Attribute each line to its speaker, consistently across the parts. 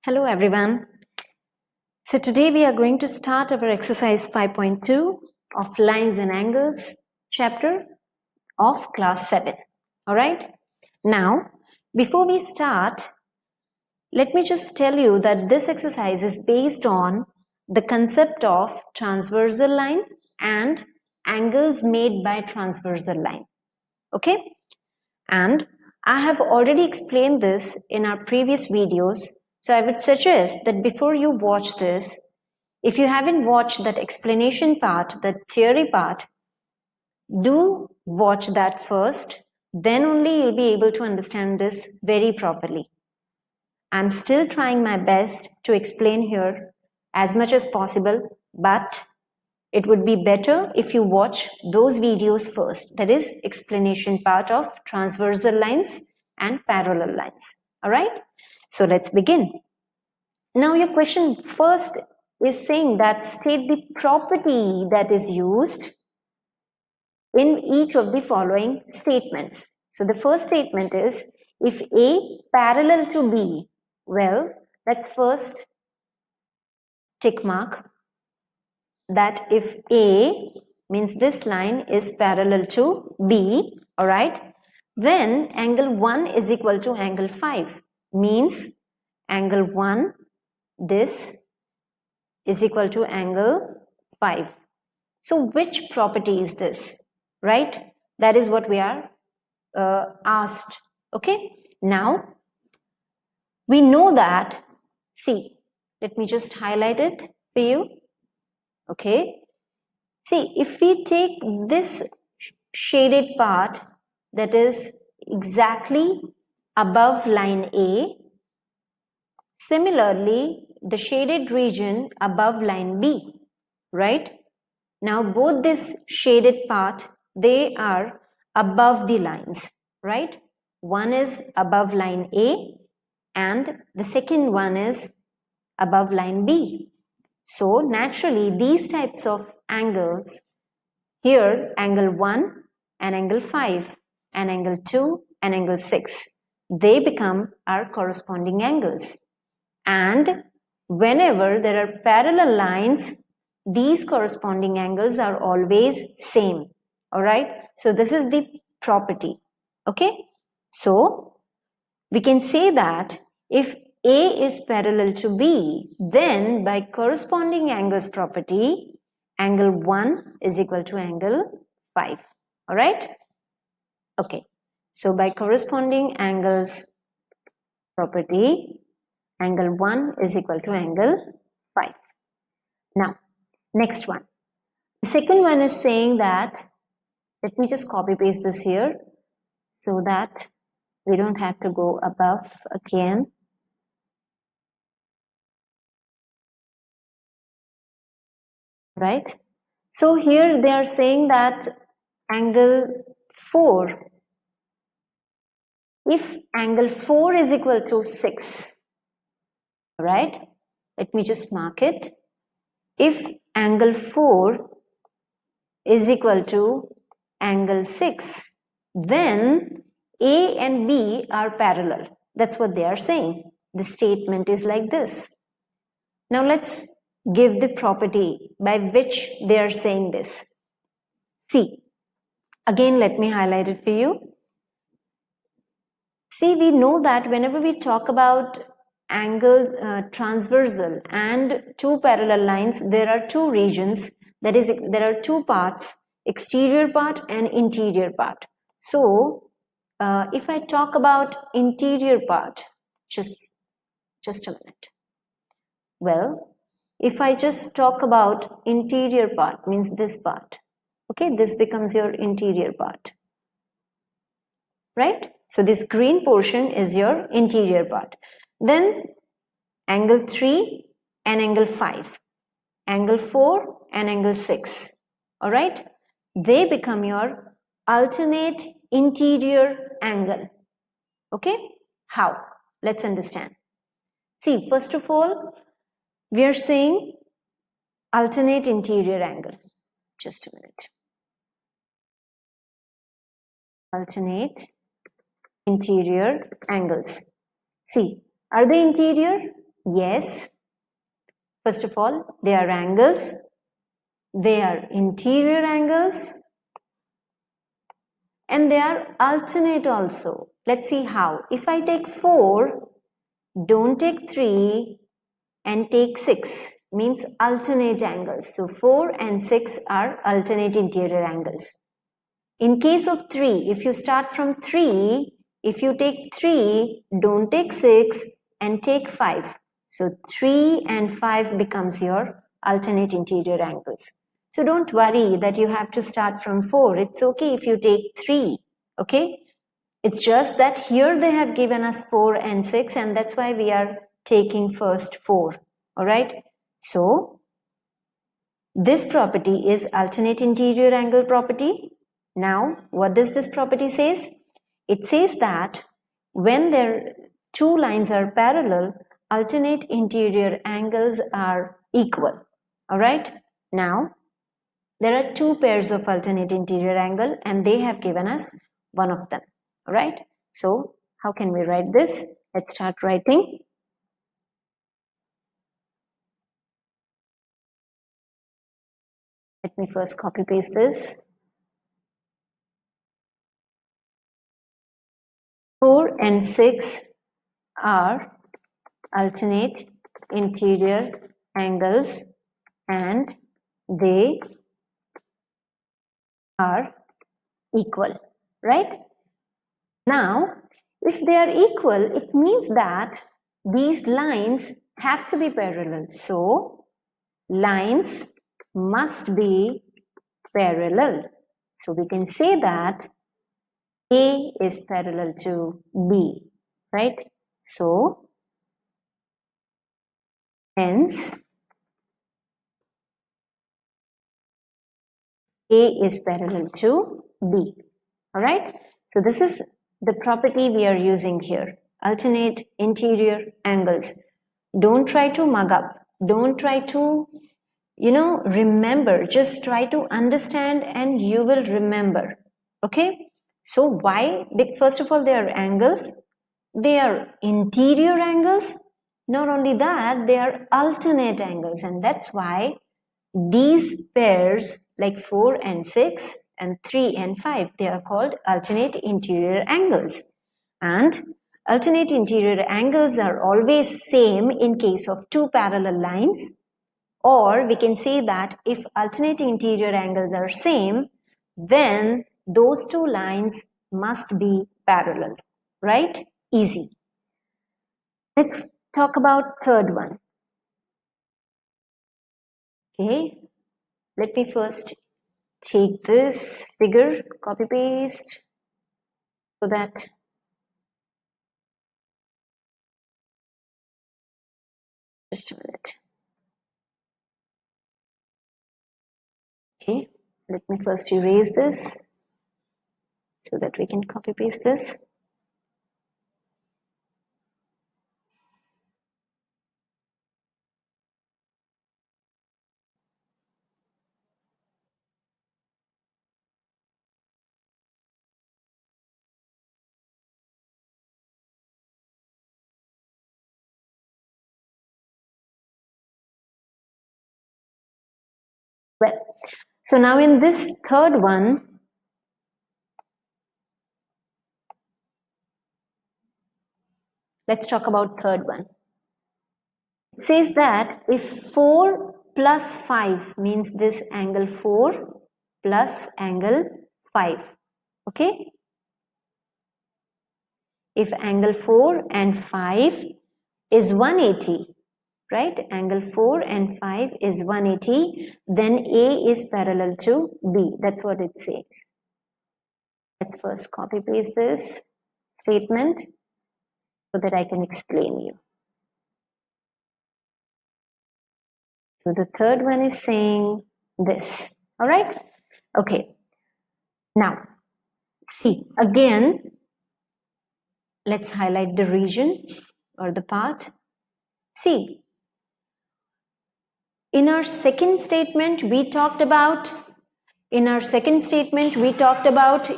Speaker 1: Hello everyone. So today we are going to start our exercise 5.2 of lines and angles chapter of class 7. All right. Now, before we start, let me just tell you that this exercise is based on the concept of transversal line and angles made by transversal line. Okay. And I have already explained this in our previous videos. So I would suggest that before you watch this, if you haven't watched that explanation part, that theory part, do watch that first. Then only you'll be able to understand this very properly. I'm still trying my best to explain here as much as possible, but it would be better if you watch those videos first. That is explanation part of transversal lines and parallel lines. All right. So let's begin. Now your question first is saying that state the property that is used in each of the following statements. So the first statement is if A parallel to B, well, let's first tick mark that if A means this line is parallel to B, all right, then angle 1 is equal to angle 5, means angle 1, this is equal to angle 5. So which property is this, right? That is what we are asked. Okay, now we know that, see, let me just highlight it for you. Okay, see, if we take this shaded part that is exactly above line A, similarly the shaded region above line B, right? Now both this shaded part, they are above the lines, right? One is above line A and the second one is above line B. So naturally these types of angles, here angle 1 and angle 5 and angle 2 and angle 6, they become our corresponding angles. And whenever there are parallel lines, these corresponding angles are always same. All right. So this is the property. Okay. So we can say that if A is parallel to B, then by corresponding angles property, angle 1 is equal to angle 5. All right. Okay. So by corresponding angles property, angle 1 is equal to angle 5. Now, next one. The second one is saying that, let me just copy paste this here so that we don't have to go above again. Right? So here they are saying that angle 4, if angle 4 is equal to 6, right? Let me just mark it. If angle 4 is equal to angle 6, then A and B are parallel. That's what they are saying. The statement is like this. Now let's give the property by which they are saying this. See, again let me highlight it for you. See, we know that whenever we talk about angles transversal and two parallel lines, there are two regions, that is, there are two parts, exterior part and interior part. So if I talk about interior part, just a minute. Well, if I just talk about interior part, means this part, okay, this becomes your interior part, right? So this green portion is your interior part. Then angle 3 and angle 5, angle 4 and angle 6, all right? They become your alternate interior angle. Okay? How? Let's understand. See, first of all, we are saying alternate interior angle. Just a minute. Alternate interior angles. See, are they interior? Yes. First of all, they are angles. They are interior angles. And they are alternate also. Let's see how. If I take 4, don't take 3 and take 6 means alternate angles. So 4 and 6 are alternate interior angles. In case of 3, if you start from 3, if you take 3, don't take 6 and take 5. So 3 and 5 becomes your alternate interior angles. So don't worry that you have to start from 4. It's okay if you take 3. Okay? It's just that here they have given us 4 and 6 and that's why we are taking first 4. Alright? So this property is alternate interior angle property. Now, what does this property says? It says that when their two lines are parallel, alternate interior angles are equal. Alright? Now, there are two pairs of alternate interior angle and they have given us one of them. Alright? So, how can we write this? Let's start writing. Let me first copy paste this. 4 and 6 are alternate interior angles and they are equal, right? Now, if they are equal, it means that these lines have to be parallel. So, lines must be parallel. So, we can say that A is parallel to B, right? So, hence, A is parallel to B. Alright? So this is the property we are using here. Alternate interior angles. Don't try to mug up. Don't try to, remember. Just try to understand and you will remember. Okay? So why? First of all, they are angles. They are interior angles. Not only that, they are alternate angles. And that's why these pairs like 4 and 6 and 3 and 5, they are called alternate interior angles. And alternate interior angles are always same in case of two parallel lines. Or we can say that if alternate interior angles are same, then those two lines must be parallel, right? Easy. Let's talk about third one. Okay, let me first take this figure, copy paste, so that just a minute. Okay, let me first erase this so that we can copy paste this. Well, so now in this third one, let's talk about third one. It says that if 4 plus 5 means this angle 4 plus angle 5, okay? If angle 4 and 5 is 180, right? Angle 4 and 5 is 180, then A is parallel to B. That's what it says. Let's first copy paste this statement so that I can explain you. So the third one is saying this. All right? Okay. Now, see, again, let's highlight the region or the part. See, in our second statement, we talked about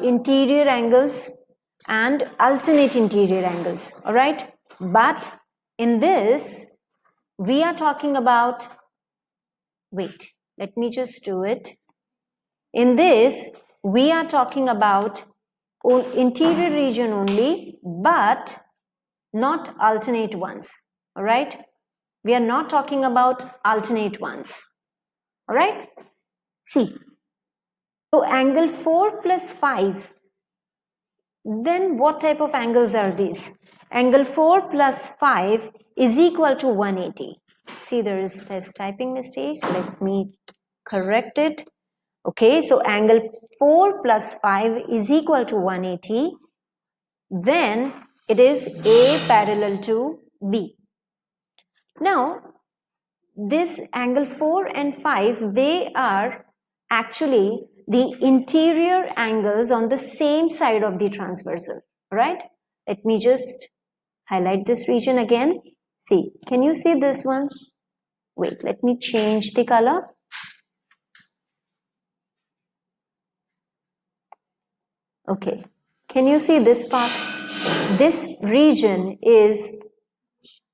Speaker 1: interior angles and alternate interior angles. All right? But in this, we are talking about, wait, let me just do it. In this, we are talking about interior region only, but not alternate ones, all right? We are not talking about alternate ones, all right? See, so angle 4 plus 5, then what type of angles are these? Angle 4 plus 5 is equal to 180. See, there is this typing mistake. Let me correct it. Okay, so angle 4 plus 5 is equal to 180. Then it is A parallel to B. Now, this angle 4 and 5, they are actually the interior angles on the same side of the transversal, right? Let me just highlight this region again. See, can you see this one? Wait, let me change the color. Okay, can you see this part? This region is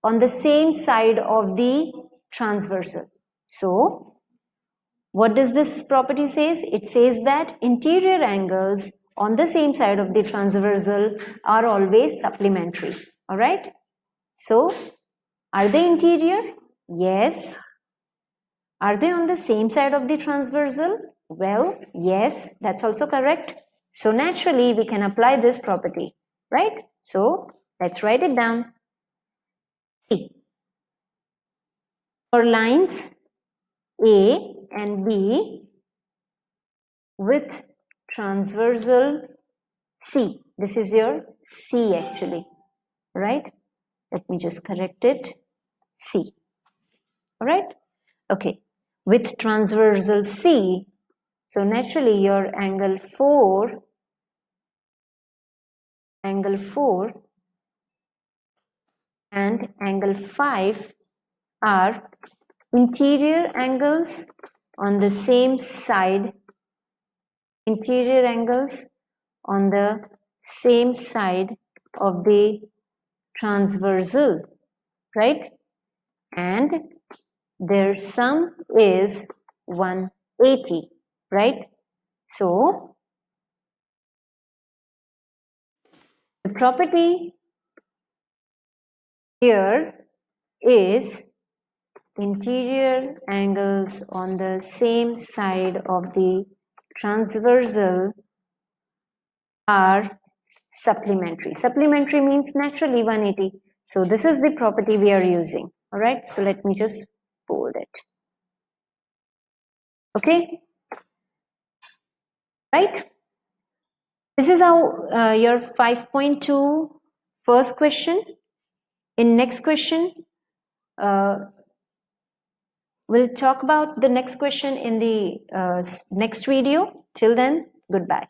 Speaker 1: on the same side of the transversal. So, what does this property says? It says that interior angles on the same side of the transversal are always supplementary. All right. So, are they interior? Yes. Are they on the same side of the transversal? Well, yes, that's also correct. So, naturally, we can apply this property, right? So, let's write it down. See, for lines A and B with transversal C. This is your C actually, right? Let me just correct it. C. All right? Okay. With transversal C, so naturally your angle 4 and angle 5 are interior angles on the same side, interior angles on the same side of the transversal, right? And their sum is 180, right? So, the property here is interior angles on the same side of the transversal are supplementary. Supplementary means naturally 180. So this is the property we are using. All right. So let me just bold it. Okay. Right. This is how your 5.2 first question. In next question, we'll talk about the next question in the next video. Till then, goodbye.